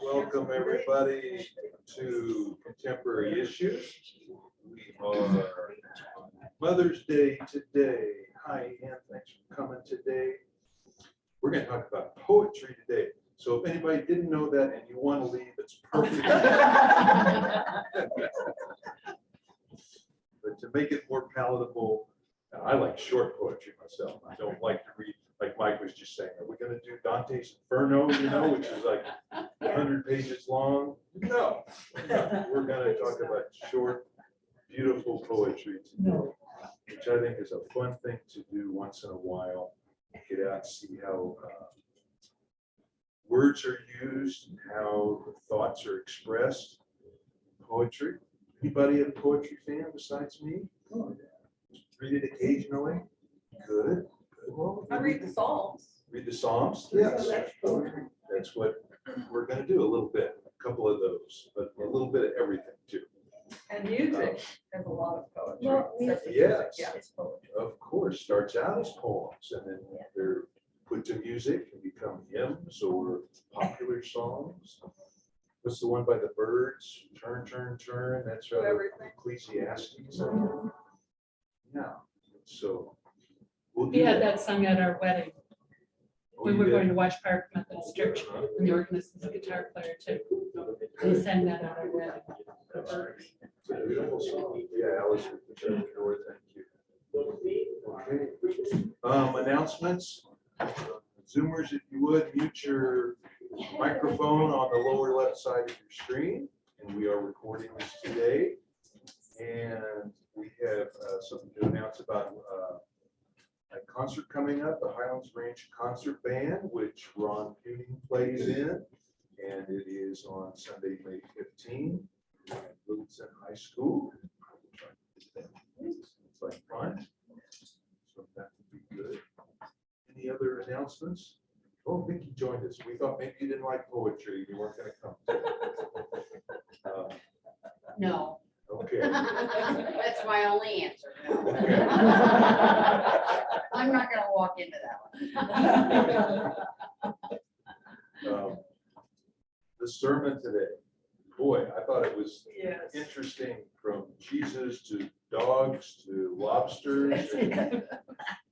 Welcome everybody to Contemporary Issues. We are Mother's Day today. Hi Ann, thanks for coming today. We're going to talk about poetry today. So if anybody didn't know that and you want to leave, it's perfect. But to make it more palatable, I like short poetry myself. I don't like to read, like Mike was just saying, are we going to do Dante's Inferno, which is like 100 pages long? No. We're going to talk about short, beautiful poetry today, which I think is a fun thing to do once in a while. Get out and see how words are used and how the thoughts are expressed in poetry. Anybody a poetry fan besides me? Read it occasionally. Good. Well, I read the Psalms. Read the Psalms? Yes. That's what we're going to do a little bit, a couple of those, but a little bit of everything too. And music has a lot of poetry. Well, Yes. Yeah, it's poetry. Of course, starts out as poems and then they're put to music and become hymns or popular songs. What's the one by the Birds? Turn, turn, turn. That's right. Ecclesiastes. Yeah. So we'll We had that sung at our wedding. We were going to Wash Park Methodist Church, and the organist was a guitar player too. We sang that at our wedding. That's right. It's a beautiful song. Yeah, Alice, thank you. Okay. Announcements. Zoomers, if you would, mute your microphone on the lower left side of your screen. And we are recording this today. And we have something to announce about a concert coming up, the Highlands Range Concert Band, which Ron Puning plays in. And it is on Sunday, May 15 at Littleton High School. It's like fun. So that would be good. Any other announcements? Oh, Mickey joined us. We thought maybe you didn't like poetry. You weren't going to come. No. Okay. That's my only answer. Okay. I'm not gonna walk into that one. The sermon today, boy, I thought it was Yes. interesting, from Jesus to dogs to lobsters and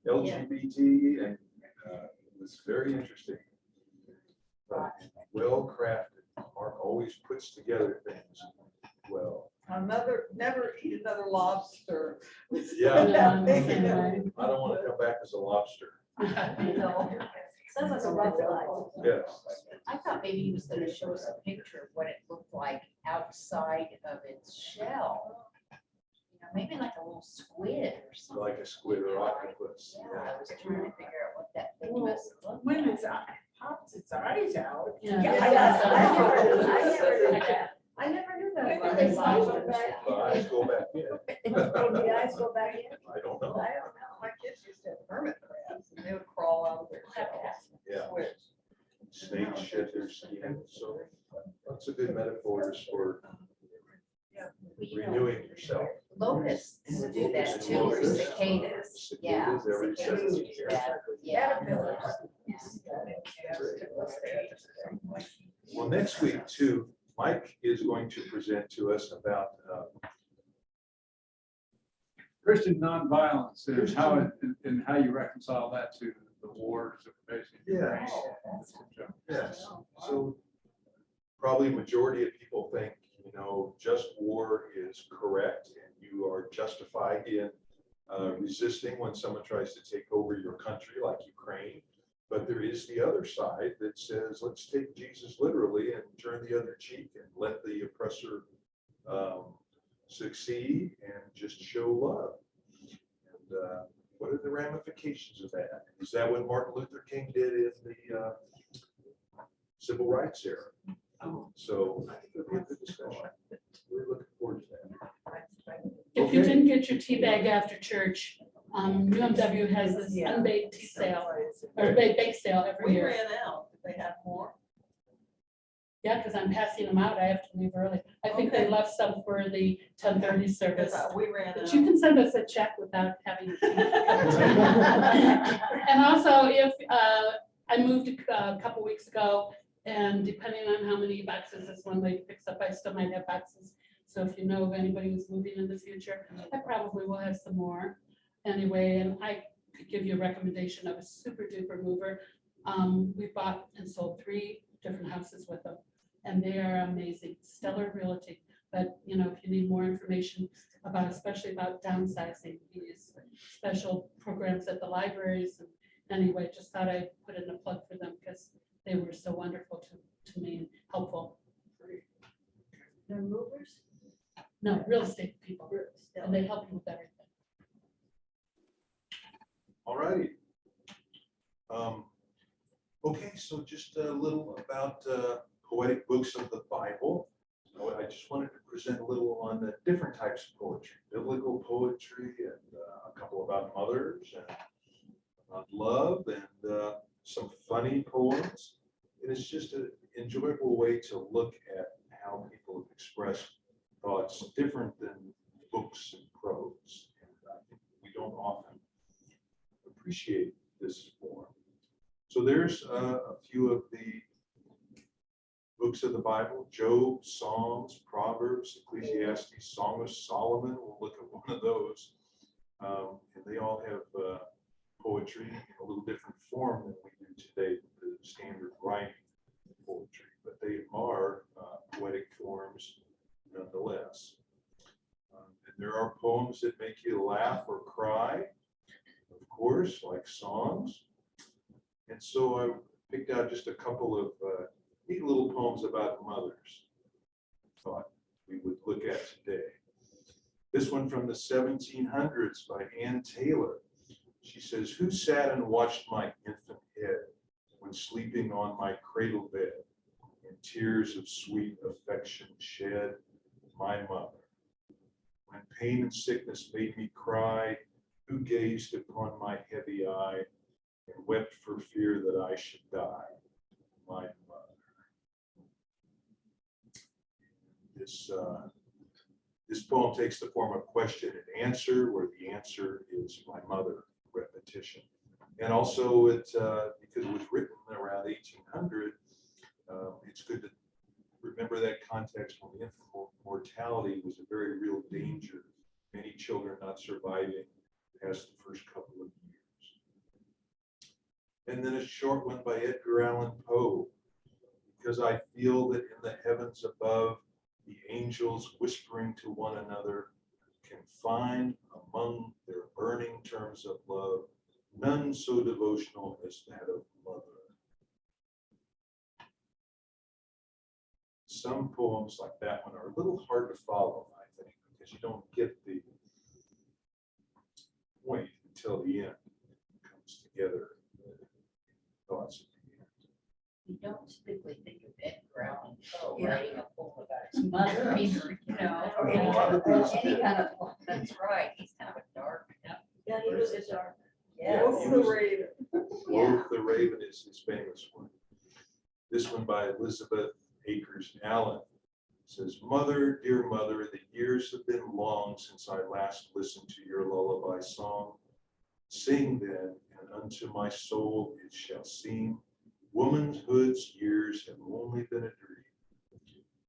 LGBT, and it was very interesting. Well crafted. Mark always puts together things well. Never eat another lobster. Yeah. That big Yeah. enough. I don't want to come back as a lobster. Sounds like a rough life. Yes. I thought maybe he was gonna show us a picture of what it looked like outside of its shell. You know, maybe like a little squid or something. Like a squid or octopus. Yeah, I was trying to figure out what that thing must look When like. it's pops its eyes out. Yeah. Yeah, I never knew that. Where do they find them? The eyes go back in. The eyes go back in? I don't know. I don't know. My kids used to have hermit crabs and they would crawl out of their shells. Yeah. Switch. Snakes shed their skin, so that's a good metaphor for renewing yourself. Locusts do that too, or cicadas. Yeah. Cicadas every cicadas 7 do years. that. Yeah. Well, next week too, Mike is going to present to us about Christian nonviolence and how and how you reconcile that to the wars that we're facing. Yes. Yes, so probably majority of people think, just war is correct and you are justified in resisting when someone tries to take over your country like Ukraine. But there is the other side that says, let's take Jesus literally and turn the other cheek and let the oppressor succeed and just show love. And what are the ramifications of that? Is that what Martin Luther King did in the civil rights era? So I think it'll be a good discussion. We're looking forward to that. If you didn't get your tea bag after church, UMW has this unbaked tea sale, or bake sale every We year. ran out. Did they have more? Yeah, because I'm passing them out. I have to leave early. I think they Okay. left some for the 10:30 service. We ran But out. you can send us a check without having. And also, if I moved a couple weeks ago, And depending on how many boxes this one lady picks up, I still might have boxes. So if you know of anybody who's moving in the future, I probably will have some more. Anyway, and I could give you a recommendation of a super duper mover. We bought and sold 3 different houses with them, and they are amazing, Stellar Realty. But, you know, if you need more information about, especially about downsizing, these special programs at the libraries. And anyway, just thought I'd put in a plug for them because they were so wonderful to me and helpful. They're movers? No, real estate people, Still. and they help you with everything. All righty. Okay, so just a little about poetic books of the Bible. I just wanted to present a little on the different types of poetry, biblical poetry, and a couple about mothers and about love, and some funny poems. And it's just an enjoyable way to look at how people express thoughts different than books and prose. And I think we don't often appreciate this form. So there's a few of the books of the Bible: Job, Psalms, Proverbs, Ecclesiastes, Song of Solomon. We'll look at one of those. And they all have poetry in a little different form than we do today, the standard rhyming poetry, but they are poetic forms nonetheless. And there are poems that make you laugh or cry, of course, like songs. And so I picked out just a couple of neat little poems about mothers I thought we would look at today. This one from the 1700s by Ann Taylor. She says, "Who sat and watched my infant head when sleeping on my cradle bed, and tears of sweet affection shed? My mother. When pain and sickness made me cry, who gazed upon my heavy eye and wept for fear that I should die? My mother." This poem takes the form of question and answer, where the answer is my mother, repetition. And also, because it was written around 1800, it's good to remember that context when infant mortality was a very real danger. Many children not surviving past the first couple of years. And then a short one by Edgar Allan Poe. "Because I feel that in the heavens above, the angels whispering to one another can find among their burning terms of love none so devotional as that of mother." Some poems like that one are a little hard to follow, I think, because you don't get the point until the end. It comes together, thoughts at the end. You don't typically think of Edgar Allan Poe Yeah. writing a poem about his mother, either, you know, or any A lot kind of of, these any did. kind of, that's right, he's kind of a dark. Yeah, he was a dark. Yes. Wolf the Raven. Wolf the Raven is his famous one. This one by Elizabeth Akers Allen says, "Mother, dear mother, the years have been long since I last listened to your lullaby song. Sing then, and unto my soul it shall seem womanhood's years have only been a dream.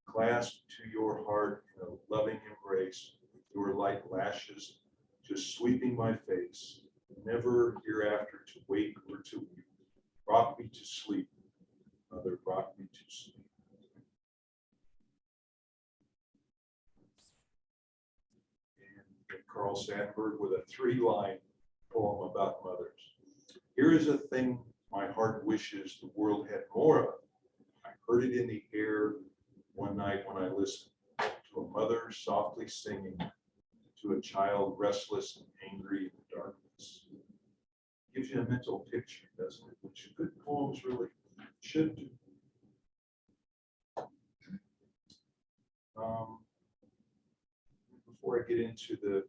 Clasped to your heart in a loving embrace, with your light lashes just sweeping my face, never hereafter to wake or to weep. Rock me to sleep, mother, rock me to sleep." And Carl Sandburg with a 3-line poem about mothers. "Here is a thing my heart wishes the world had more of. I heard it in the air one night when I listened to a mother softly singing to a child restless and angry in the darkness." Gives you a mental picture, doesn't it? Which good poems really should do. Before I get into the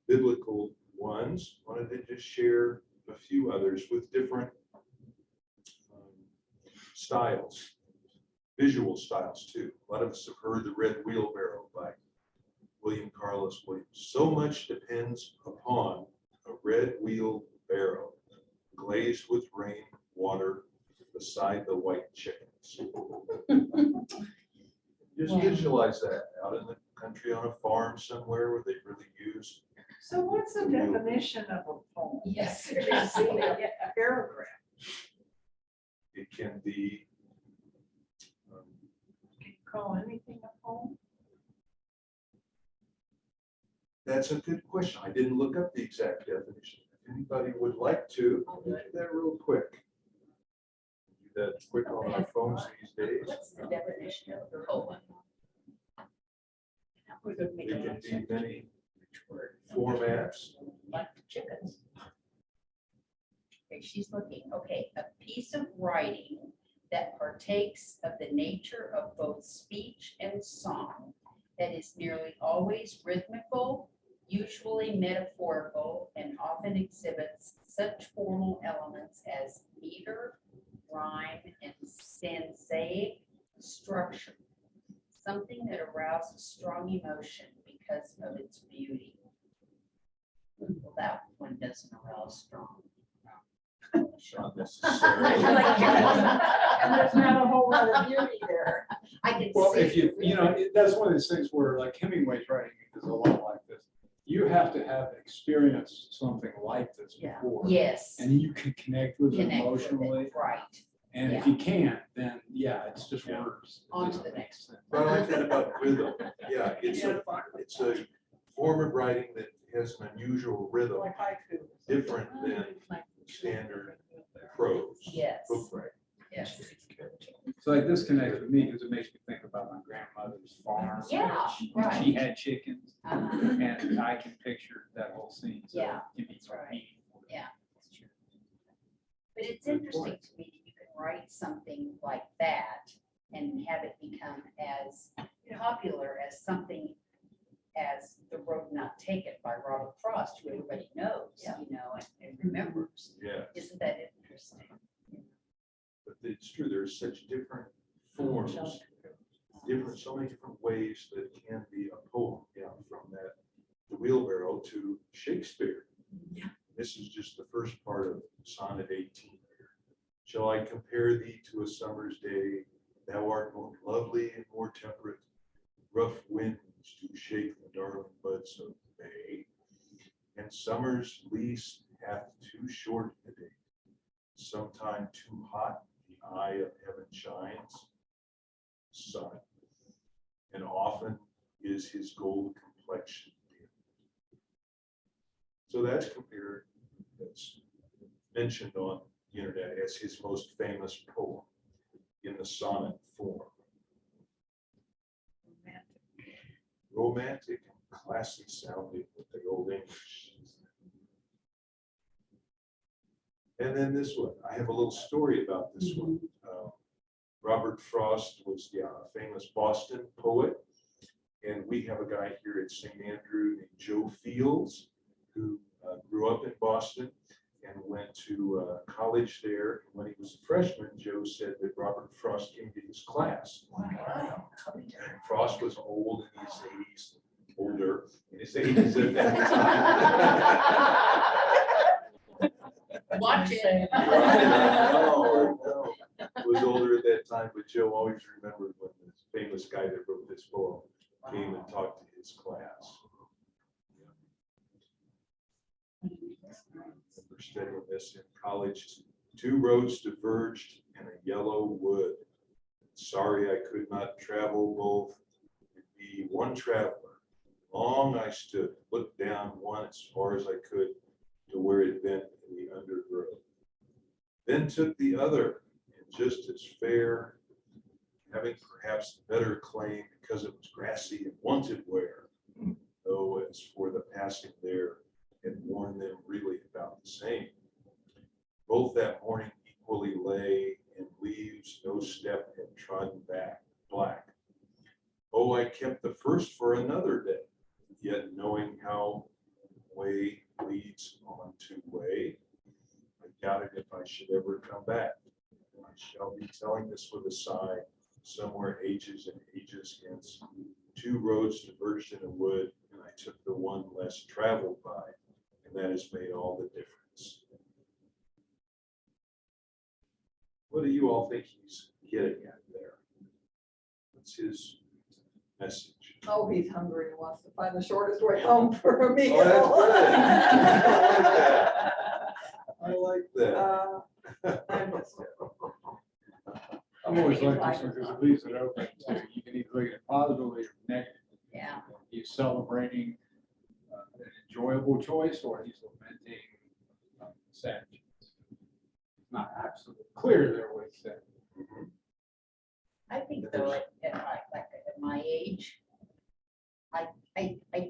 biblical ones, I wanted to just share a few others with different styles, visual styles too. A lot of us have heard The Red Wheelbarrow by William Carlos Williams. So much depends upon a red wheel barrow, glazed with rain, water, the beside the white chickens. Just Wow. visualize that out in the country on a farm somewhere where they really use. So what's the definition of a poem? Yes, Should I see seriously. a paragraph? It can be, um, Can you call anything a poem? that's a good question. I didn't look up the exact definition. If anybody would like to, I'll do do it. that real quick. Do that quick on our phones these days. What's the definition of a poem? Would it make It a can be many Which word? formats. Like the chickens. Okay, she's looking, okay, a piece of writing that partakes of the nature of both speech and song, that is nearly always rhythmical, usually metaphorical, and often exhibits such formal elements as meter, rhyme, and stanzaic structure. Something that arouses strong emotion because of its beauty. Well, that one doesn't arouse strong. Not necessarily. And there's not a whole lot of beauty there. I can Well, see. if you, that's one of those things where like Hemingway's writing is a lot like this. You have to have experienced something like this Yeah. before. Yes. And you can connect with it Connect with it, emotionally. right. And if Yeah. you can't, then yeah, it's just Yeah. words. It On to doesn't the make next. sense. But I like that about rhythm. Yeah, it's a form of writing that has an unusual rhythm, Like haiku. different than standard prose. Yes. Book writing. Yes. So like this connects with me because it makes me think about my grandmother's farm. Yeah, She right. had chickens Uh-huh. and I can picture that whole scene. So Yeah, it can be that's right. meaningful. Yeah. But it's Good interesting point. to me that you can write something like that and have it become as popular as something as The Road Not Taken by Robert Frost, who everybody knows, and remembers. Yeah, Isn't that interesting? but it's true, there's such different forms, different, so many different ways that it can be a poem, from that, the wheelbarrow to Shakespeare. Yeah. This is just the first part of Sonnet 18 here. Shall I compare thee to a summer's day? Thou art more lovely and more temperate. Rough winds do shake the darling buds of May, and summer's lease hath too short a date. Sometime too hot, the eye of heaven shines, sun, and often is his gold complexion dim. So that's compared, that's mentioned on the internet as his most famous poem in the sonnet form. Romantic and classy sounding with the old English. And then this one, I have a little story about this one. Robert Frost was a famous Boston poet. And we have a guy here at St. Andrew named Joe Fields, who grew up in Boston and went to college there. When he was a freshman, Joe said that Robert Frost came to his class. Wow. Frost was old in his 80s, older in his 80s at that time. Watch it. No, was older at that time, but Joe always remembered when this famous guy that wrote this poem came and talked to his class. We're studying this in college. Two roads diverged in a yellow wood. Sorry I could not travel both. It'd be one traveler. Long I stood, looked down one as far as I could to where it bent in the undergrowth. Then took the other, and just as fair, having perhaps better claim because it was grassy and wanted wear, though as for the passing there, had worn them really about the same. Both that morning equally lay in leaves, no step had trodden back, black. Oh, I kept the first for another day, yet knowing how way leads on to way, I doubted if I should ever come back. I shall be telling this with a sigh, somewhere ages and ages hence. Two roads diverged in a wood, and I took the one less traveled by, and that has made all the difference. What do you all think he's getting at there? What's his message? Oh, he's hungry and wants to find the shortest way home for a meal. Oh, that's good. I like that. I missed it. I've always liked this one because it leaves it open to, you can either look at it positively or negatively. Yeah. He's celebrating an enjoyable choice, or he's lamenting sad choice. It's not absolutely clear there what he said. I think though, at my age, I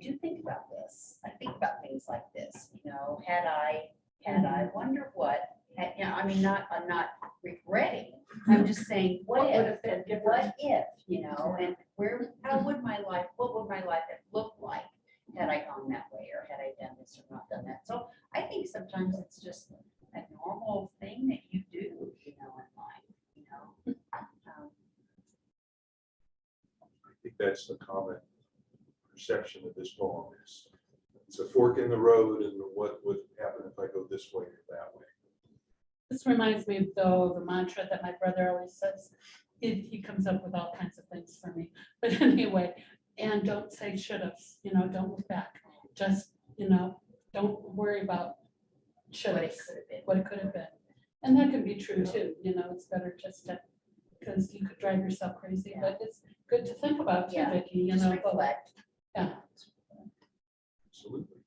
do think about this. I think about things like this, you know, had I wonder what, you know, I mean, I'm not regretting. I'm just saying, what What would if, have been different? what if, you know, and how would my life, what would my life have looked like had I gone that way, or had I done this or not done that? So I think sometimes it's just a normal thing that you do, you know, in life, you know. I think that's the common perception of this poem is it's a fork in the road, and what would happen if I go this way or that way? This reminds me though of the mantra that my brother always says. He comes up with all kinds of things for me. But anyway, and don't say should-haves, you know, don't look back. Just, you know, don't worry about What it should-haves, could have been. what it could have been. And that can be true too, you know, it's better just to, because you could drive yourself crazy, but it's good to think about too, Yeah, Vicki, you Just know. but- reflect. Yeah, Absolutely.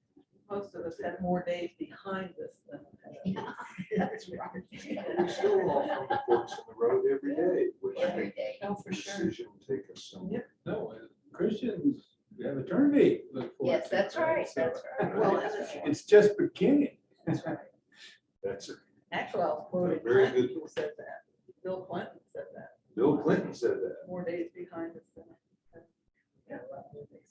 Most of us had more days behind us than ahead. Yeah, that's right. We still all come to forks in the road every day, which Every day. oh, for sure. decision take us somewhere. No, as Christians, we have eternity. to look forward Yes, to, that's right, So, that's right. Well, and it's- It's just beginning. That's right. That's it. Actually, I was quoting Very Clinton good. who said that. Bill Clinton said that. Bill Clinton said that. More days behind us than. Yeah.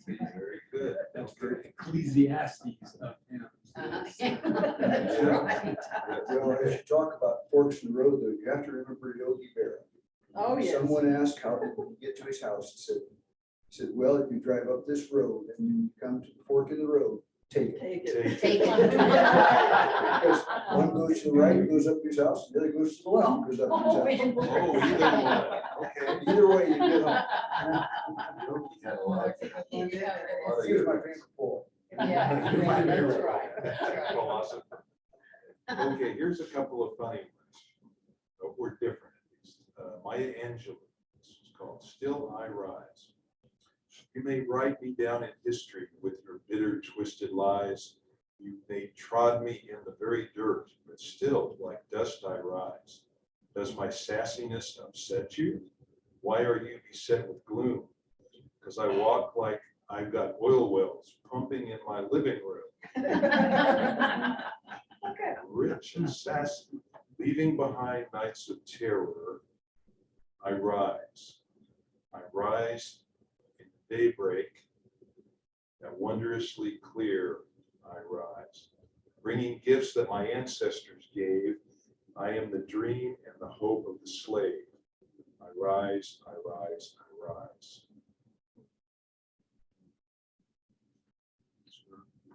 Very good. That's the Ecclesiastes of him. Uh-huh. That's Yeah. right. Well, as you talk about forks in the road, though, you have to remember Yogi Berra. Oh, yes. Someone asked how did he get to his house, he said, well, if you drive up this road and you come to the fork in the road, take it. Take it. Take one. Because one goes to the right, goes up to his house, the other goes to the left, goes up Oh, to his house. Oh, either one. Okay. Either way, you get home. Yogi had a lot of- He was my favorite poet. Yeah, yeah, that's right. That's right. Philosopher. Okay, here's a couple of funny ones. We're different at least. Maya Angelou, this is called Still I Rise. You may write me down in history with your bitter, twisted lies. You may trod me in the very dirt, but still, like dust I rise. Does my sassiness upset you? Why are you beset with gloom? Because I walk like I've got oil wells pumping in my living room. Okay. Rich and sassy, leaving behind nights of terror, I rise. I rise in daybreak, that wondrously clear I rise. Bringing gifts that my ancestors gave, I am the dream and the hope of the slave. I rise, I rise, I rise.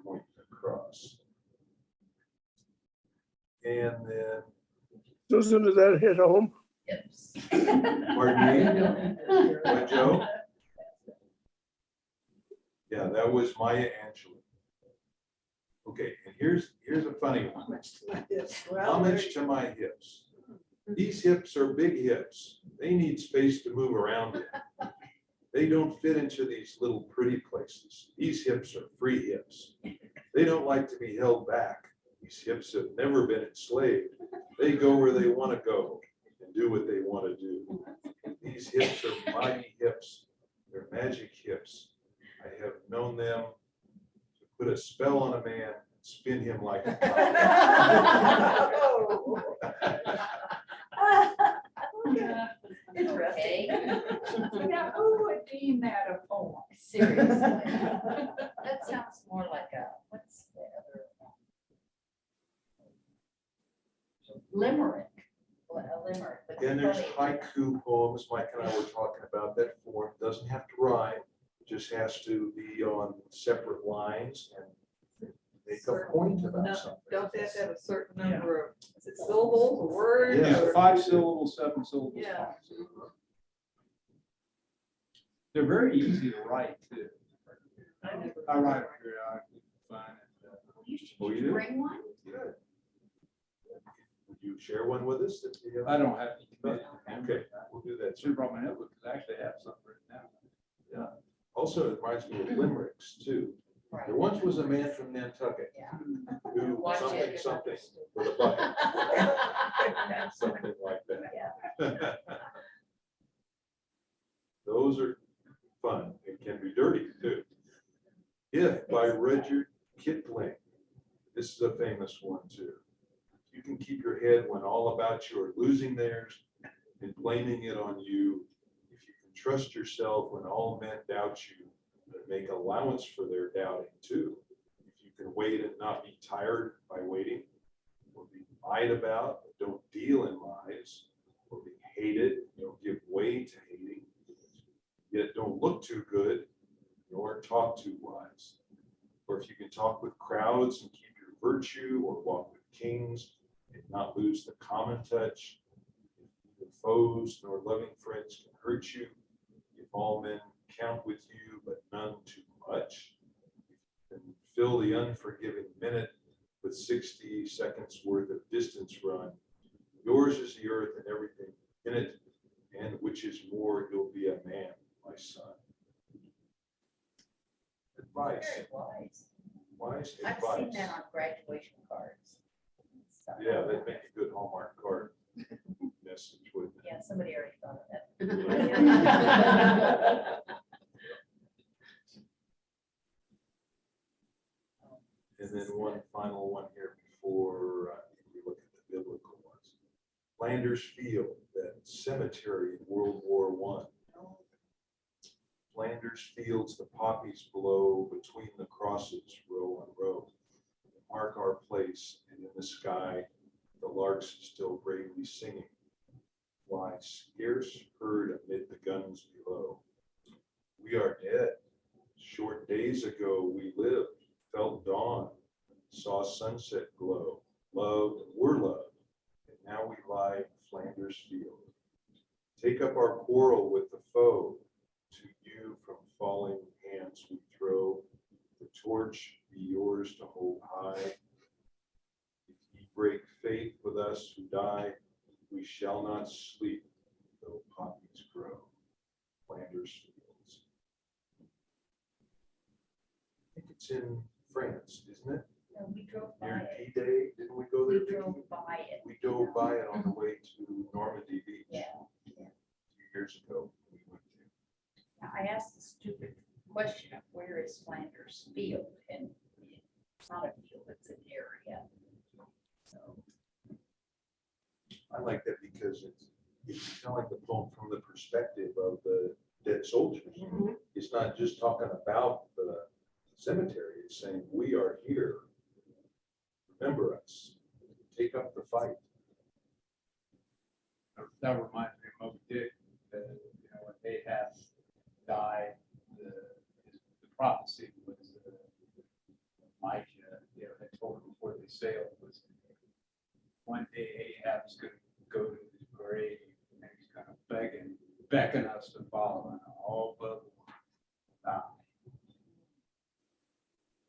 Point across. And then, Susan, does that hit home? Yes. pardon me, what, Joe? Yeah, that was Maya Angelou. Okay, and here's a funny one. Homage to my hips. These hips are big hips. They need space to move around in. They don't fit into these little pretty places. These hips are free hips. They don't like to be held back. These hips have never been enslaved. They go where they want to go and do what they want to do. These hips are mighty hips. They're magic hips. I have known them to put a spell on a man and spin him like a Interesting. Okay, Now, who would deem that a poem? seriously. That sounds more like a, what's the other? Limerick. A limerick. but And there's funny. haiku poems, Mike and I were talking about that form, doesn't have to rhyme, just has to be on separate lines and make a point about something. Don't they have to have a certain number of, is it syllables, words? Yeah. or- 5 syllables, 7 syllables. Yeah. songs. They're very easy to write too. I never- I write them periodically, find it. You should Oh, you you do? bring one. Good. Would you share one with us? That you have? I don't have any committed. Okay, we'll do that. Should have brought my notebook, because I actually have something written down. Also, it reminds me of limericks too. Right. There once was a man from Nantucket Yeah. who Watch it. something with a bucket, something like that. Those are fun and can be dirty too. If by Rudyard Kipling. This is a famous one too. You can keep your head when all about you are losing theirs and blaming it on you. If you can trust yourself when all men doubt you, and make allowance for their doubting too. If you can wait and not be tired by waiting, or be lied about, but don't deal in lies, or be hated, don't give way to hating, yet don't look too good, nor talk too wise. Or if you can talk with crowds and keep your virtue, or walk with kings and not lose the common touch, if neither foes nor loving friends can hurt you, if all men count with you, but none too much, if you can fill the unforgiving minute with 60 seconds worth of distance run, yours is the earth and everything in it, and which is more, you'll be a man, my son. Advice, Very wise. wise I've advice. seen that on graduation cards. So- Yeah, that'd make a good Hallmark card message, wouldn't it? Yeah, somebody already thought of that. And then one final one here before we look at the biblical ones. Landers Field, that cemetery in World War I. Flanders Fields, the poppies blow between the crosses, row on row. Mark our place, and in the sky, the larks still bravely singing. Why scarce heard amid the guns below. We are dead. Short days ago we lived, felt dawn, saw sunset glow, loved and were loved, and now we lie in Flanders Field. Take up our quarrel with the foe. To you from falling hands we throw, the torch be yours to hold high. If ye break faith with us who die, we shall not sleep, though poppies grow. Flanders Fields. I think it's in France, isn't it? No, we drove by Near it. D-Day, didn't we go there? We Vicki? drove by it. We dove by it on the way to Normandy Beach. Yeah. A few years ago. We went there. Now, I asked the stupid question of where is Flanders Field, and it's not a field, it's an area. So, I like that because it's kind of like the poem from the perspective of the dead soldiers. It's not just talking about the cemetery, it's saying, we are here. Remember us, take up the fight. That reminds me of Moby Dick, that, you know, when Ahab died, the prophecy was, Micah, you know, they told him before they sailed was, one day Ahab's gonna go to his grave, and he's gonna beckon us to follow, and all but one die.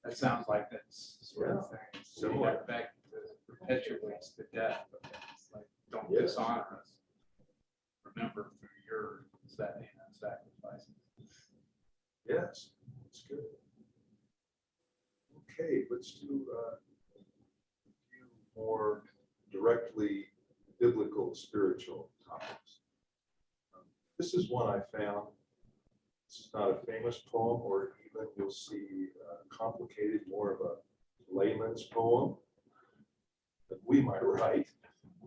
That sounds like that's the sort of thing. Similar. That back perpetuates the death, but it's like, don't Yes. dishonor us. Remember through your sacrifices. Yes, it's good. Okay, let's do a few more directly biblical, spiritual topics. This is one I found. It's not a famous poem, or even you'll see complicated, more of a layman's poem that we might write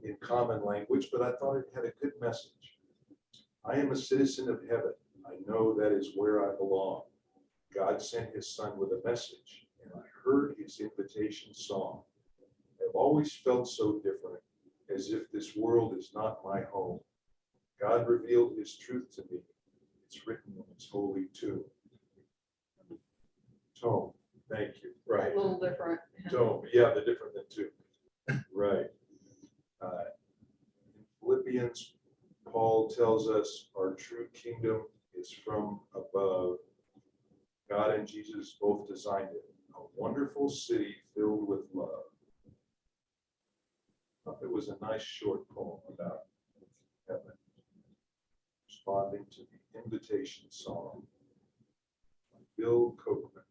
in common language, but I thought it had a good message. I am a citizen of heaven. I know that is where I belong. God sent his son with a message, and I heard his invitation song. I've always felt so different, as if this world is not my home. God revealed his truth to me. It's written in its holy tomb. Tome, thank you. Right. A little different. Tome, yeah, the different than two. Right. In Philippians, Paul tells us our true kingdom is from above. God and Jesus both designed it, a wonderful city filled with love. I thought it was a nice short poem about heaven, responding to the invitation song by Bill Copeman.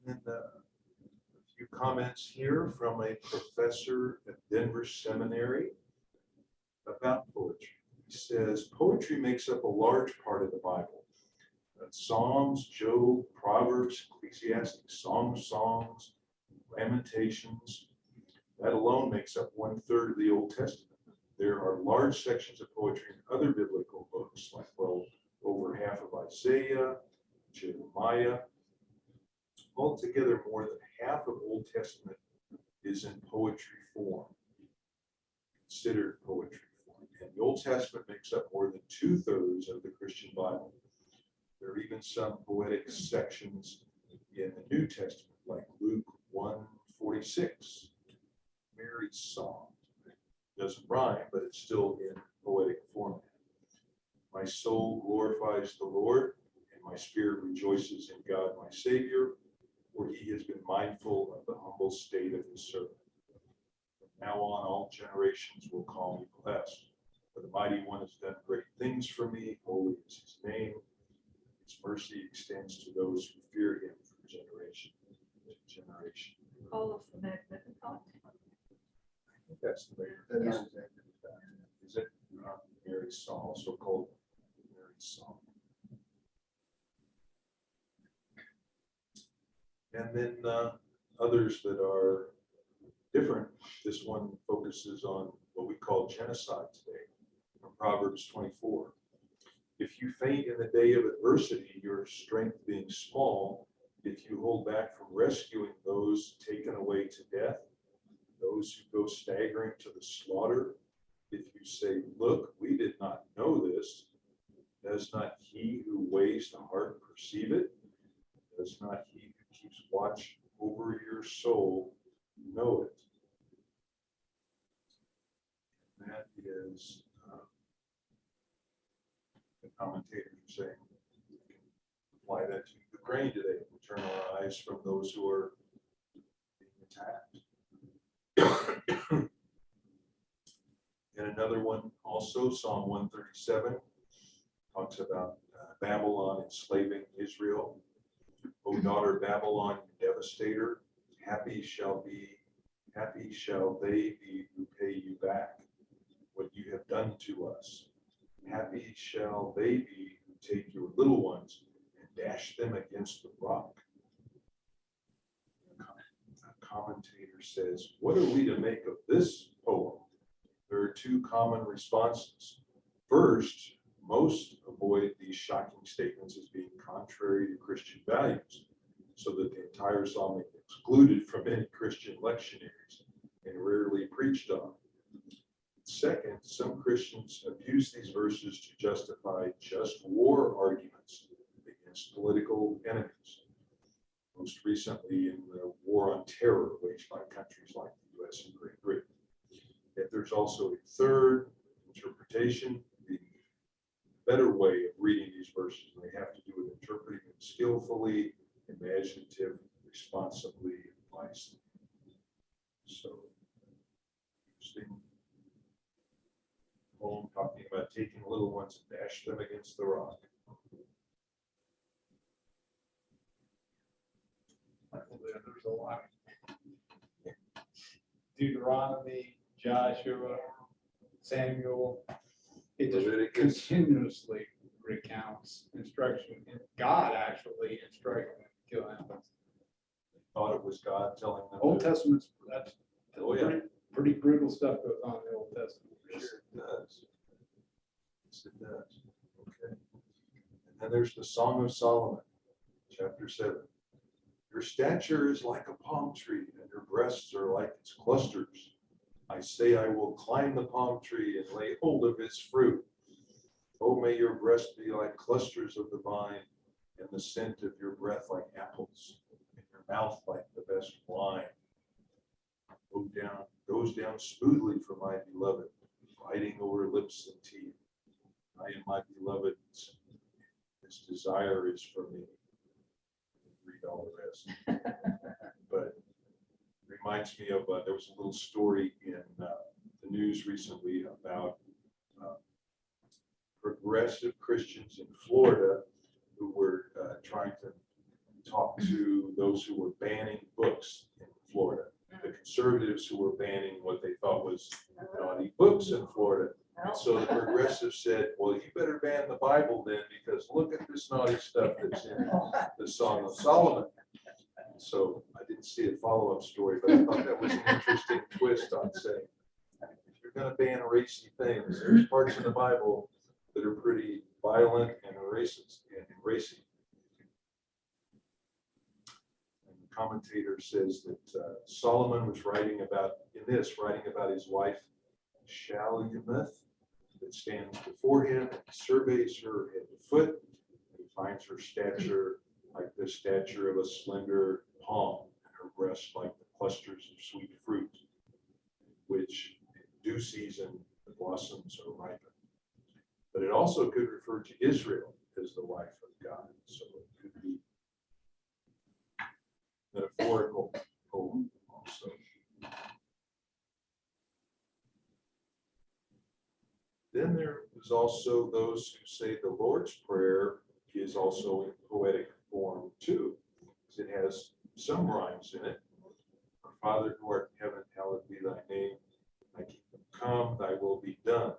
And then a few comments here from a professor at Denver Seminary about poetry. He says, poetry makes up a large part of the Bible. Psalms, Job, Proverbs, Ecclesiastes, Song of Songs, Lamentations, that alone makes up 1/3 of the Old Testament. There are large sections of poetry in other biblical books, like over half of Isaiah, Jeremiah. Altogether, more than half of Old Testament is in poetry form, considered poetry form. And the Old Testament makes up more than 2/3 of the Christian Bible. There are even some poetic sections in the New Testament, like Luke 1:46, Mary's song. It doesn't rhyme, but it's still in poetic format. My soul glorifies the Lord, and my spirit rejoices in God, my Savior, for he has been mindful of the humble state of his servant. From now on, all generations will call me blessed. For the mighty one has done great things for me. Holy is his name. His mercy extends to those who fear him from generation to generation. All of the Magnificat. I think that's the way. That is Yeah. exactly that. Is it Mary's song, also called Mary's song? And then others that are different. This one focuses on what we call genocide today, from Proverbs 24. If you faint in the day of adversity, your strength being small, if you hold back from rescuing those taken away to death, those who go staggering to the slaughter, if you say, look, we did not know this, does not he who weighs the heart perceive it? Does not he who keeps watch over your soul know it? That is the commentators are saying, we can apply that to Ukraine today. We turn our eyes from those who are being attacked. And another one, also Psalm 137, talks about Babylon enslaving Israel. O daughter Babylon, you devastator, happy shall they be who pay you back what you have done to us. Happy shall they be who take your little ones and dash them against the rock. A commentator says, what are we to make of this poem? There are two common responses. First, most avoid these shocking statements as being contrary to Christian values, so that the entire psalm is excluded from any Christian lectionaries and rarely preached on. Second, some Christians abuse these verses to justify just war arguments against political enemies, most recently in the war on terror waged by countries like the US and Great Britain. Yet there's also a third interpretation, the better way of reading these verses. They have to do with interpreting them skillfully, imaginative, responsibly, and wisely. So, interesting poem talking about taking little ones and dash them against the rock. There's a lot. Deuteronomy, Joshua, Samuel, it just Leviticus. continuously recounts instruction, and God actually instructed them to kill animals. Thought it was God telling them. Old to- Testament's, that's Oh, yeah. pretty brutal stuff goes on in the Old Testament, for Yes, sure. it does. Yes, it does. Okay. And then there's the Song of Solomon, chapter 7. Your stature is like a palm tree, and your breasts are like its clusters. I say I will climb the palm tree and lay hold of its fruit. Oh, may your breast be like clusters of the vine, and the scent of your breath like apples, and your mouth like the best wine. goes down smoothly for my beloved, gliding over lips and teeth. I am my beloved's, his desire is for me. Read all the rest. But reminds me of, there was a little story in the news recently about progressive Christians in Florida who were trying to talk to those who were banning books in Florida. The conservatives who were banning what they thought was naughty books in Florida. And so the progressives said, well, you better ban the Bible then, because look at this naughty stuff that's in the Song of Solomon. So I didn't see a follow-up story, but I thought that was an interesting twist on saying, if you're going to ban racy things, there's parts in the Bible that are pretty violent and racist and racy. And the commentator says that Solomon was writing about his wife, Shalumoth, that stands before him, and he surveys her head to foot, and he finds her stature like the stature of a slender palm, and her breasts like the clusters of sweet fruit, which in due season the blossoms are ripened. But it also could refer to Israel as the wife of God, so it could be metaphorical poem also. Then there is also those who say the Lord's Prayer is also in poetic form too, because it has some rhymes in it. Our Father who art in heaven, hallowed be thy name. Thy kingdom come, thy will be done,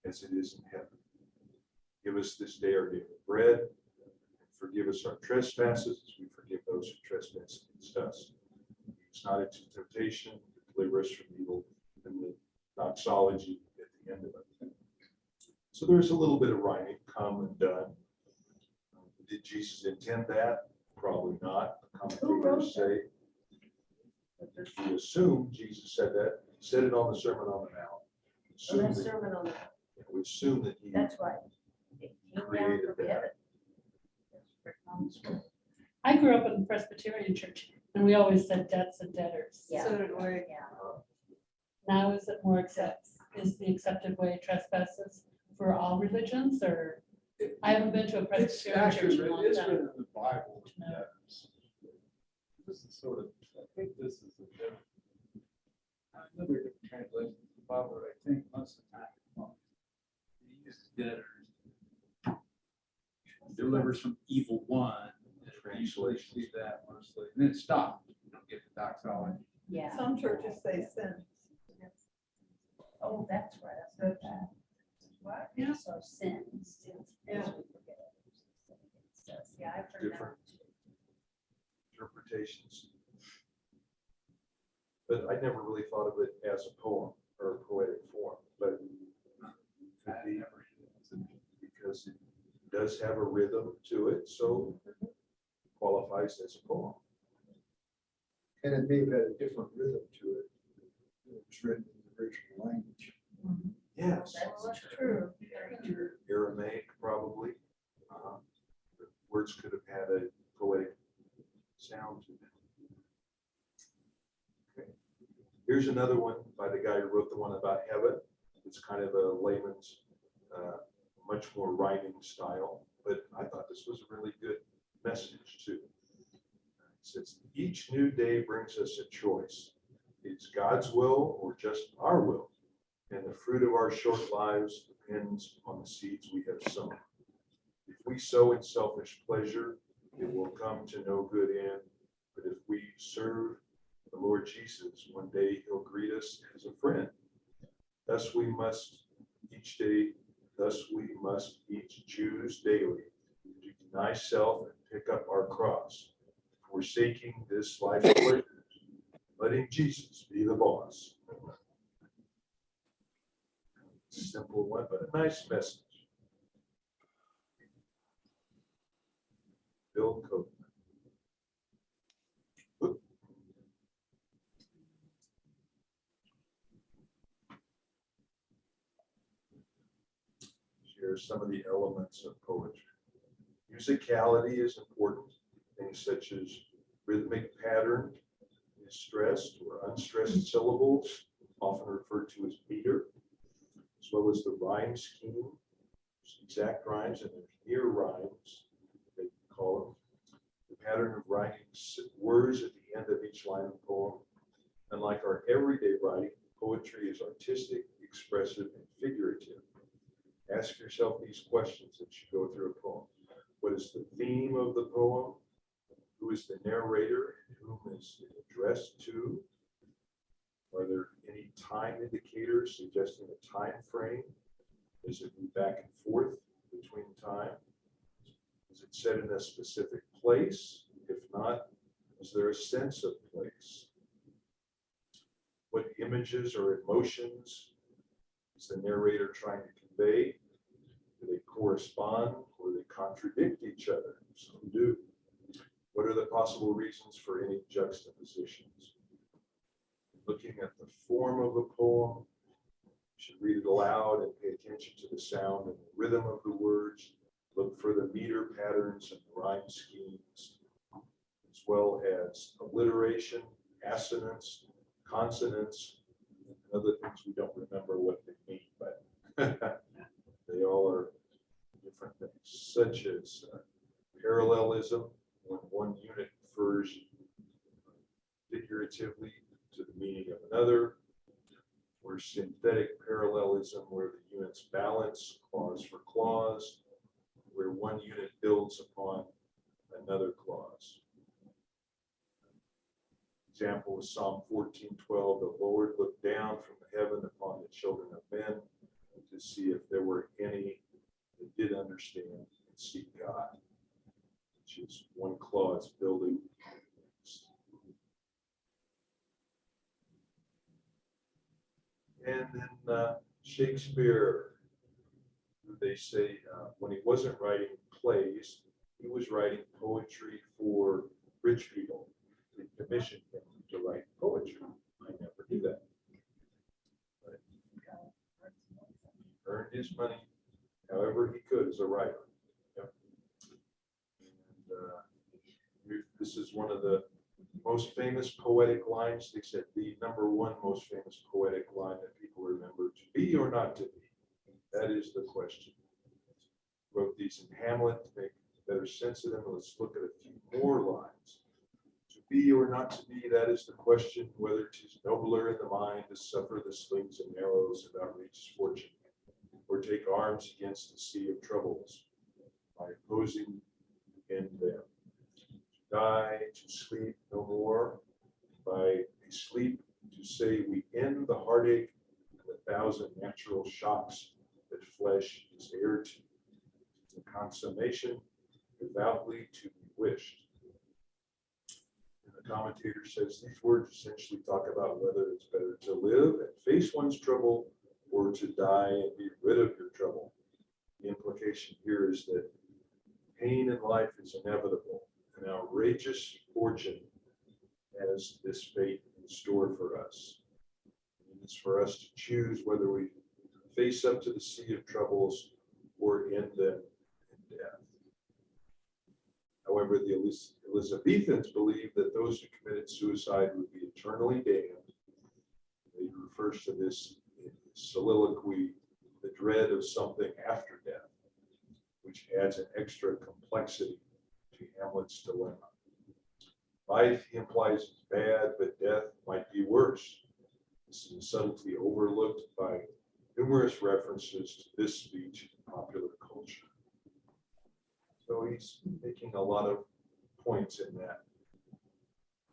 as it is in heaven. Give us this day our daily bread, and forgive us our trespasses, as we forgive those who trespass against us. Lead us not into temptation, but deliver us from evil, and the doxology at the end of it. So there's a little bit of rhyming, come and done. Did Jesus intend that? Probably not. Commentators say, we assume Jesus said that. He said it on the Sermon on the Mount. So Assume that's that- sermon on the, We assume that he that's right. It came down created from that. heaven. I grew up in a Presbyterian church and we always said debts and debtors. Yeah. So did we. Yeah. Now is it more is the accepted way trespasses for all religions, or I haven't been to a It's Presbyterian church actually, in a long it's time. written in the Bible. No. that This is sort of, I think this is a different, another different translation of the Bible, but I think most of the time, he uses debtors. Delivers from evil one. and you usually see that mostly, and then it stopped, you don't get the doxology. Yeah. Some churches say sin. Oh, that's right. That's good. What? Yeah. So sins. Yeah. Yeah, I've heard that. Different interpretations. But I never really thought of it as a poem or a poetic form, but it could be because it does have a rhythm to it, so it qualifies as a poem. And it may have had a different rhythm to it. It was written in the original language. Yes. That's true. Aramaic, probably. The words could have had a poetic sound to them. Okay. Here's another one by the guy who wrote the one about heaven. It's kind of a layman's, much more rhyming style, but I thought this was a really good message too. It says, each new day brings us a choice. It's God's will or just our will. And the fruit of our short lives depends on the seeds we have sown. If we sow in selfish pleasure, it will come to no good end. But if we serve the Lord Jesus, one day he'll greet us as a friend. Thus we must each choose daily to deny self and pick up our cross, forsaking this life's pleasures, letting Jesus be the boss. Simple one, but a nice message. Bill Copeman. Share some of the elements of poetry. Musicality is important. Things such as rhythmic pattern is stressed or unstressed syllables, often referred to as meter, as well as the rhyme scheme, exact rhymes, and there's near rhymes, they call them. The pattern of writing words at the end of each line of the poem. Unlike our everyday writing, poetry is artistic, expressive, and figurative. Ask yourself these questions as you go through a poem. What is the theme of the poem? Who is the narrator and whom is it addressed to? Are there any time indicators suggesting a time frame? Does it move back and forth between time? Is it set in a specific place? If not, is there a sense of place? What images or emotions is the narrator trying to convey? Do they correspond or they contradict each other? Some do. What are the possible reasons for any juxtapositions? Looking at the form of a poem, you should read it aloud and pay attention to the sound and the rhythm of the words. Look for the meter patterns and the rhyme schemes, as well as alliteration, assonance, consonants, and other things we don't remember what they mean, but they all are different things, such as parallelism, when one unit refers figuratively to the meaning of another, or synthetic parallelism, where the units balance clause for clause, where one unit builds upon another clause. Example is Psalm 14:12. The Lord looked down from heaven upon the children of men to see if there were any that did understand and seek God, which is one clause building. And then Shakespeare, they say when he wasn't writing plays, he was writing poetry for rich people. They commissioned him to write poetry. I never knew that. But he earned his money however he could as a writer. Yep. And this is one of the most famous poetic lines. They said the number one most famous poetic line that people remember: to be or not to be. That is the question. Wrote these in Hamlet to make better sense of them. Let's look at a few more lines. To be or not to be, that is the question, whether 'tis nobler in the mind to suffer the slings and arrows of outrageous fortune, or take arms against the sea of troubles by opposing in them. To die, to sleep no more, by a sleep to say we end the heartache and the thousand natural shocks that flesh is heir to. The consummation devoutly to be wished. And the commentator says these words essentially talk about whether it's better to live and face one's trouble or to die and be rid of your trouble. The implication here is that pain in life is inevitable. An outrageous fortune has this fate in store for us. And it's for us to choose whether we face up to the sea of troubles or end them in death. However, the Elizabethans believed that those who committed suicide would be eternally damned. He refers to this in his soliloquy, the dread of something after death, which adds an extra complexity to Hamlet's dilemma. Life, he implies, is bad, but death might be worse. This is a subtlety overlooked by numerous references to this speech in popular culture. So he's making a lot of points in that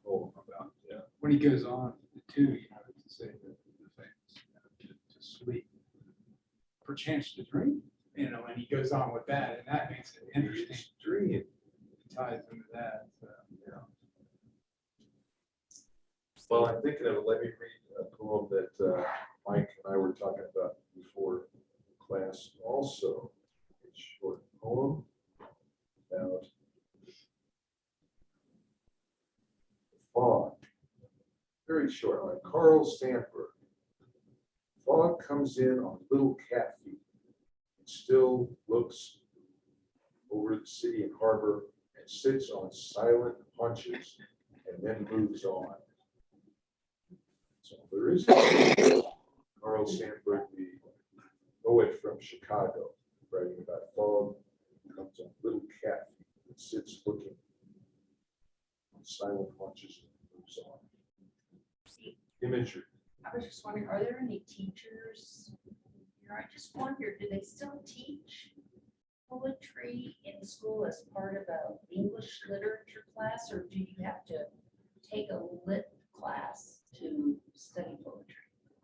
poem about death. When he goes on to, to say the famous, to sleep, perchance to dream, and he goes on with that, and that makes it interesting. Dream. It ties into that. Yeah. Well, I'm thinking of it. Let me read a poem that Mike and I were talking about before class also. It's a short poem about fog. Very short, like Carl Sandburg. Fog comes in on little cat feet and still looks over the city and harbor and sits on silent haunches and then moves on. That's all there is. Carl Sandburg, the poet from Chicago, writing about fog, comes on little cat that sits looking, silent watches and moves on. Imagery. I was just wondering, are there any teachers? You know, I just wondered, do they still teach poetry in school as part of a English literature class, or do you have to take a lit class to study poetry?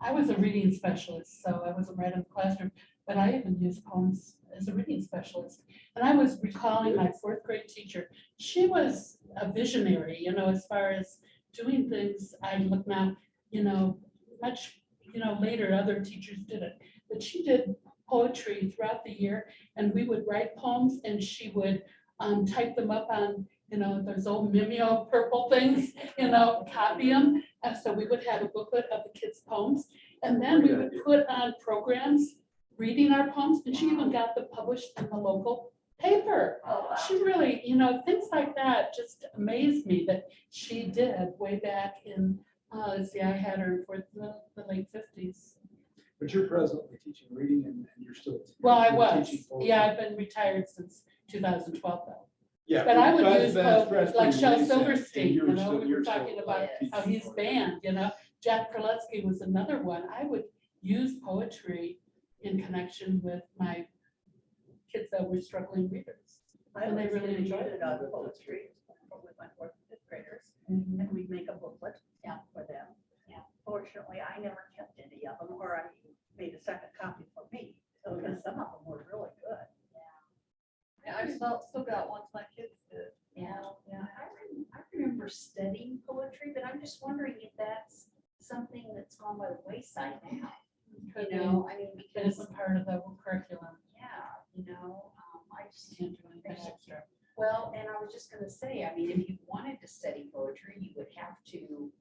I was a reading specialist, so I wasn't right in the classroom, but I even used poems as a reading specialist. And I was recalling my fourth grade teacher. She was a visionary, you know, as far as doing things. I look now, you know, much, you know, later other teachers did it, but she did poetry throughout the year, and we would write poems and she would type them up on, you know, those old Mimeo purple things, you know, copy them. And so we would have a booklet of the kids' poems, and then we would put on programs reading our poems, and she even got them published in the local paper. She really, you know, things like that just amazed me that she did way back in, let's see, I had her for the late 50s. But you're presently teaching reading and you're still. Well, I you're was, teaching poetry. yeah, I've been retired since 2012 though. Yeah. But I would that's- use that's poets like pretty Shel recent, Silverstein, and you you're know, still- we were you're still talking about teaching how he's poetry. banned, you know. Jack Perletsky was another one. I would use poetry in connection with my kids that were struggling readers. And they really enjoyed it. On poetry with my fourth and fifth graders, Mhm. and we'd make a booklet for them. Yeah. Fortunately, I never kept any of them, or I made a second copy for me, because some of them were really good. Yeah, I still got ones my kids did. Yeah, Yeah. I remember studying poetry, but I'm just wondering if that's something that's gone by the wayside now. Could You be, know, I mean, but because, it's a part of the curriculum. yeah, you know, I just, Can't do anything extra. well, and I was just gonna say, I mean, if you wanted to study poetry, you would have to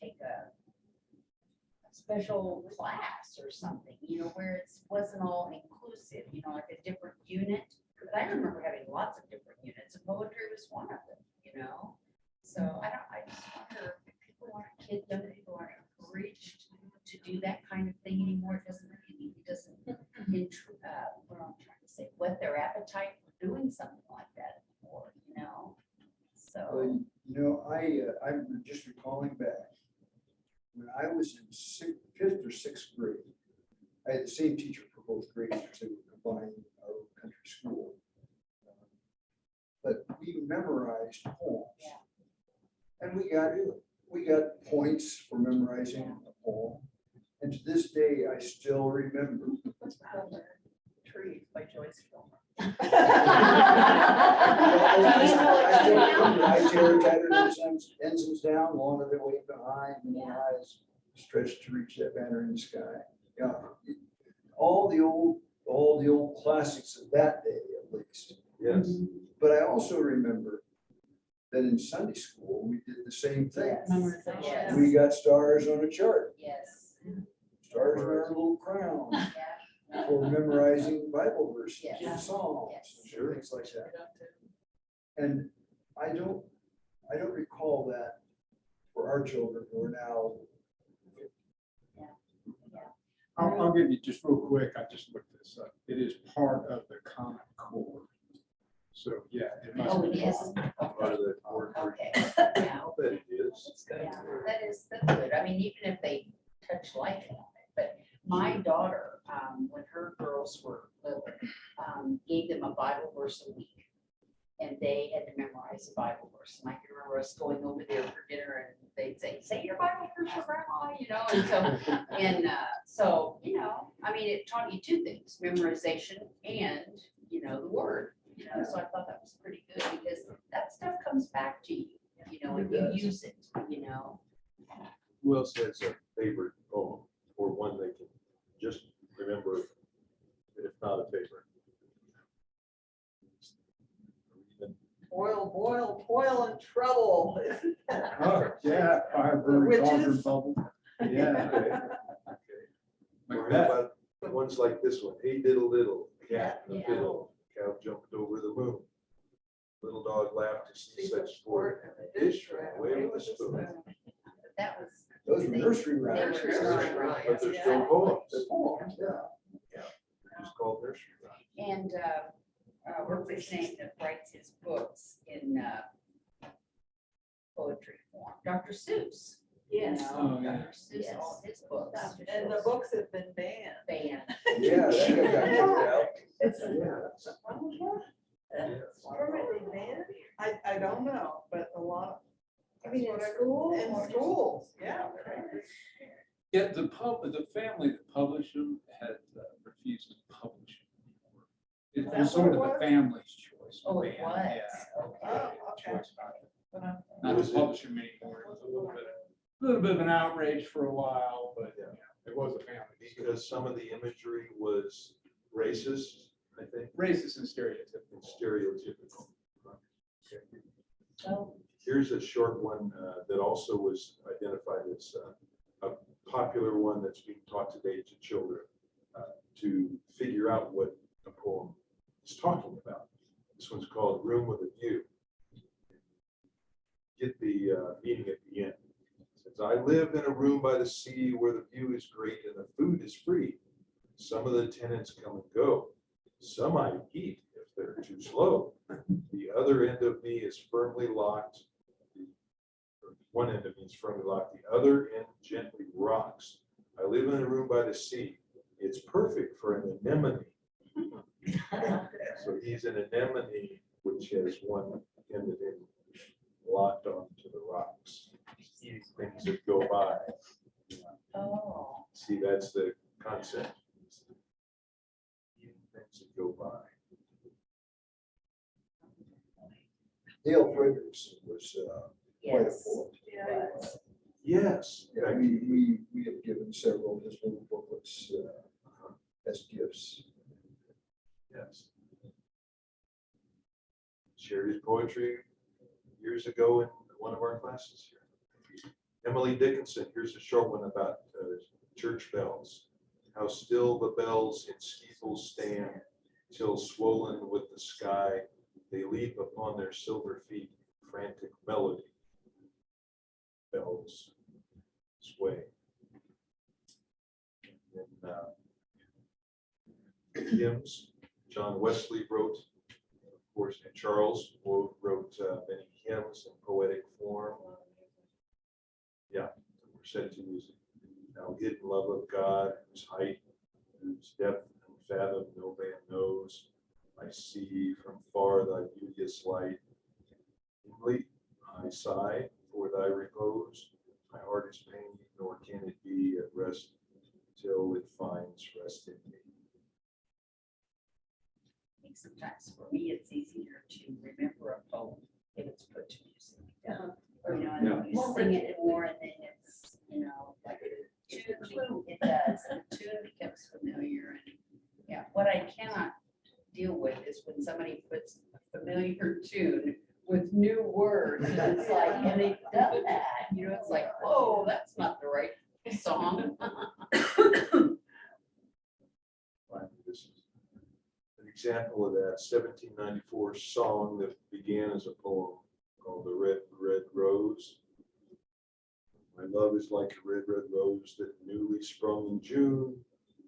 take a special class or something, you know, where it wasn't all inclusive, you know, like a different unit. But I remember having lots of different units, and poetry was one of them, you know? So I just wonder if people aren't, young people aren't encouraged to do that kind of thing anymore. It doesn't really, what I'm trying to say, whet their appetite for doing something like that anymore, you know? So, You know, I'm just recalling back, when I was in fifth or sixth grade, I had the same teacher for both grades, because they were combined our country school. But we memorized poems. Yeah. And we got points for memorizing a poem. And to this day, I still remember. Trees by Joyce Kilmer. I still remember, I tear tattered ensigns down, long are they wait behind, and the eyes stretched to reach that banner in the sky. Yeah, all the old classics of that day, at least. Yes. But I also remember that in Sunday school, we did the same thing. yes, Memorization. yes, We got stars on a chart, yes, stars in our little crowns yeah. for memorizing Bible verses Yes. and songs, Yes. and things like that. And I don't recall that for our children who are now. I'll give you just real quick, I just looked this up. It is part of the Common Core. So, yeah. must Oh, be it is? Part of the word. Okay, yeah. I'll bet it is. That's good. That's good. I mean, even if they touch lightly on it, but my daughter, when her girls were little, gave them a Bible verse a week. And they had to memorize a Bible verse. And I can remember us going over there for dinner and they'd say your Bible verse, your grandma, you know, so, you know, I mean, it taught you two things, memorization and, you know, the word. You know, so I thought that was pretty good because that stuff comes back to you, you know, and you use it, you know. Who else has a favorite poem or one they can just remember, if not a favorite? Boil, boil, toil and trouble. Isn't that- Oh, yeah, fire The burning, cauldron witches. bubble. Yeah. Okay. Or how Macbeth. about ones like this one? Hey diddle diddle, cat in the Yeah. fiddle, cow jumped over the moon. Little dog laughed to see See such sport, and the dish ran away with the spoon. That was Those were nursery rhymes. Nursery rhymes, But they're yeah. still poems. They're poems, yeah. They're just called nursery rhymes. And what's his name that writes his books in poetry form? Dr. Seuss. You Yes. know, Oh, yeah. Dr. Seuss, all his books. And the books have been banned. Banned. Yeah, that guy got kicked out. It's Yes. permanently banned? I don't know, but a lot. I mean, in Whatever- school In or- schools, yeah. Yeah, the family that published them had refused to publish them. It Is that was sort of what it the was? family's choice. to Oh, it ban, was. yeah. Okay. Oh, okay. Choice not to- But I'm- Not Was to it- publish them anymore. It was a little bit of an outrage for a while, but Yeah. it was a family. Because some of the imagery was racist, I think, Racist and stereotypical. and stereotypical. Oh, Here's a short one that also was identified as a popular one that's being taught today to children to figure out what a poem is talking about. This one's called Room with a View. Get the meaning at the end. It says, I live in a room by the sea where the view is great and the food is free. Some of the tenants come and go. Some I eat if they're too slow. The other end of me is firmly locked. One end of me is firmly locked, the other end gently rocks. I live in a room by the sea. It's perfect for an anemone. So he's an anemone, which has one end of him locked onto the rocks, eating things that go by. oh. See, that's the concept. Eating things that go by. Dale Fredericks was quite a Yes. poet. Was. Yes. Yeah, we have given several of his little booklets as gifts. Yes. Shared his poetry years ago in one of our classes here. Emily Dickinson, here's a short one about church bells. How still the bells in steeples stand, till swollen with the sky, they leap upon their silver feet, frantic melody. Bells sway. And hymns, John Wesley wrote, of course, and Charles wrote many hymns in poetic form. Yeah, we're set to music. Now hidden love of God, whose height, whose depth unfathomed no man knows. I see from far thy beauteous light. Inly I sigh for thy repose. My heart is pained, nor can it be at rest till it finds rest in me. I think sometimes for me, it's easier to remember a poem if it's put to music. Or, you know, and then you sing it more and then it's, you know, like a tune, it does, the tune becomes familiar. And yeah, what I cannot deal with is when somebody puts a familiar tune with new words. And it's like, and they've done that, you know, it's like, whoa, that's not the right song. This is an example of that 1794 song that began as a poem called The Red, Red Rose. My love is like a red, red rose that newly sprung in June.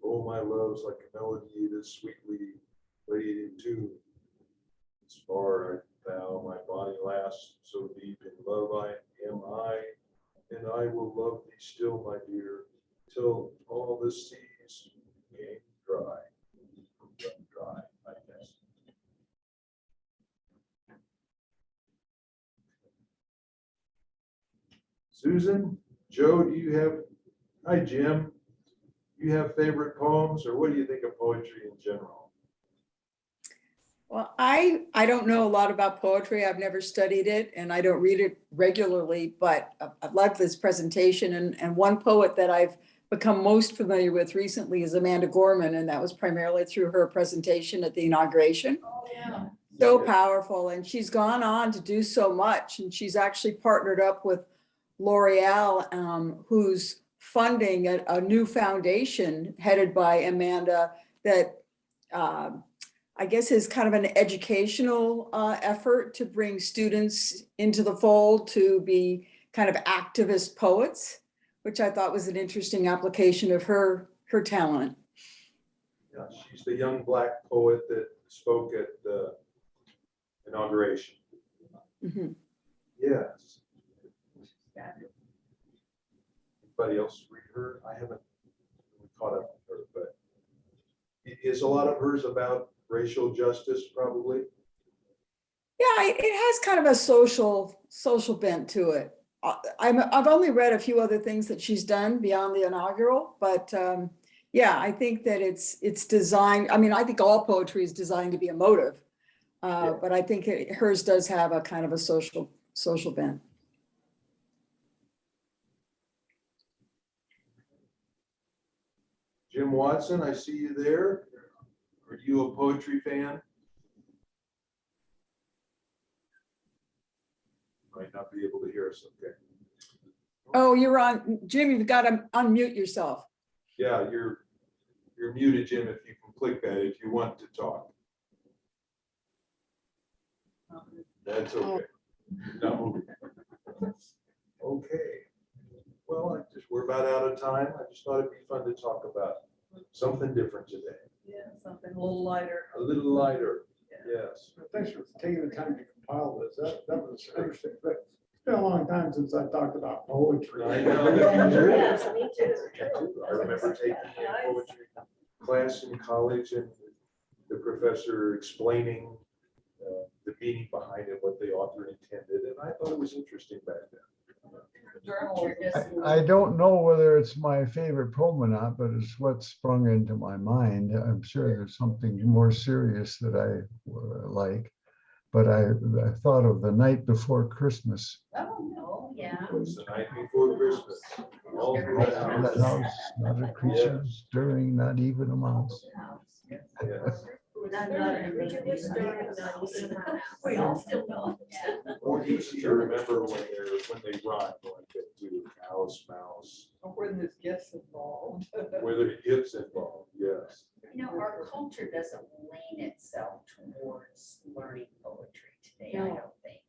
Oh, my love's like a melody that sweetly played in tune. As far art thou, my body lasts, so deep in love am I, and I will love thee still, my dear, till all the seas gain dry. Dry, I guess. Susan, Joe, do you have, hi Jim, do you have favorite poems, or what do you think of poetry in general? Well, I don't know a lot about poetry. I've never studied it and I don't read it regularly, but I love this presentation. And one poet that I've become most familiar with recently is Amanda Gorman, and that was primarily through her presentation at the inauguration. Oh, yeah. So powerful, and she's gone on to do so much, and she's actually partnered up with L'Oreal, who's funding a new foundation headed by Amanda that I guess is kind of an educational effort to bring students into the fold to be kind of activist poets which I thought was an interesting application of her talent. Yeah, she's the young black poet that spoke at the inauguration. Mhm. Yes. Anybody else read her? I haven't really caught up with her, but is a lot of hers about racial justice, probably? Yeah, it has kind of a social bent to it. I've only read a few other things that she's done beyond the inaugural, but yeah, I think that it's designed, I mean, I think all poetry is designed to be emotive. Yeah. But I think hers does have a kind of a social bent. Jim Watson, I see you there. Are you a poetry fan? Might not be able to hear us, okay. Oh, you're on, Jim, you've got to unmute yourself. Yeah, you're muted, Jim, if you can click that, if you want to talk. That's okay. No. Okay. Well, we're about out of time. I just thought it'd be fun to talk about something different today. Yeah, something a little lighter. A little lighter, yes. Thanks for taking the time to compile this. That was interesting. But it's been a long time since I talked about poetry. I know. Yes, me too. I remember taking a poetry class in college and the professor explaining the meaning behind it, what the author intended, and I thought it was interesting back then. I don't know whether it's my favorite poem or not, but it's what sprung into my mind. I'm sure there's something more serious that I like, but I thought of The Night Before Christmas. Oh, no, yeah. It was the night before Christmas. All through the That house. house, not a creature stirring, not even a mouse. Yes. We all still know. Or easy to remember when they rhyme, like that too, house, mouse, Or when there's gifts involved. where there are gifts involved, yes. You know, our culture doesn't lean itself towards learning poetry today, I don't think.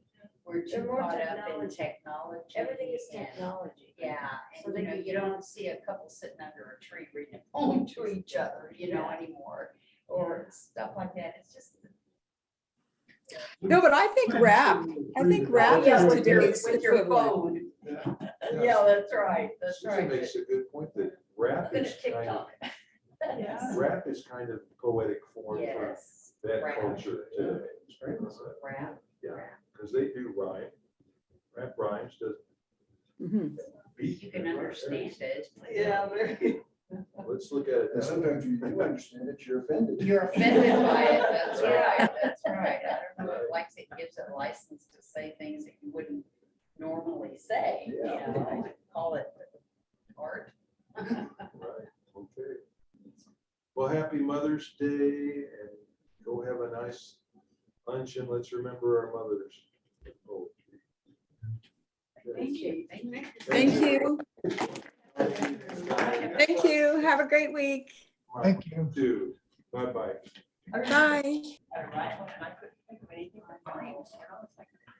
We're too They're more caught up in technology. technology. Everything is and- technology. Yeah, So and they you know, can you get don't see a couple sitting under a tree reading a poem to each other, you know, anymore, or stuff like that. It's just. No, but I think rap Yeah, is with your- today's with your equivalent. phone. Yeah, that's right, that's Susan right. makes a good point that rap is kind of, Yeah. rap is kind of poetic form for Yes. that Rap. culture too. Rap. Yeah, because they do rhyme. Rap rhymes, does Mhm. beat. You can understand it. Yeah, very. Let's look at it. And that way. sometimes you do understand it, you're offended. You're offended by it, that's right, that's right. I don't know, it likes, it gives it license to say things that you wouldn't normally say, you Yeah. know, call it art. Right, okay. Well, happy Mother's Day and go have a nice lunch and let's remember our mothers. Oh, Thank you. Thank you. Thank you. Thank you. Have a great week. Thank you. Dude, bye-bye. Bye. All right, well, I couldn't think of anything. My brain was, you know, it's like.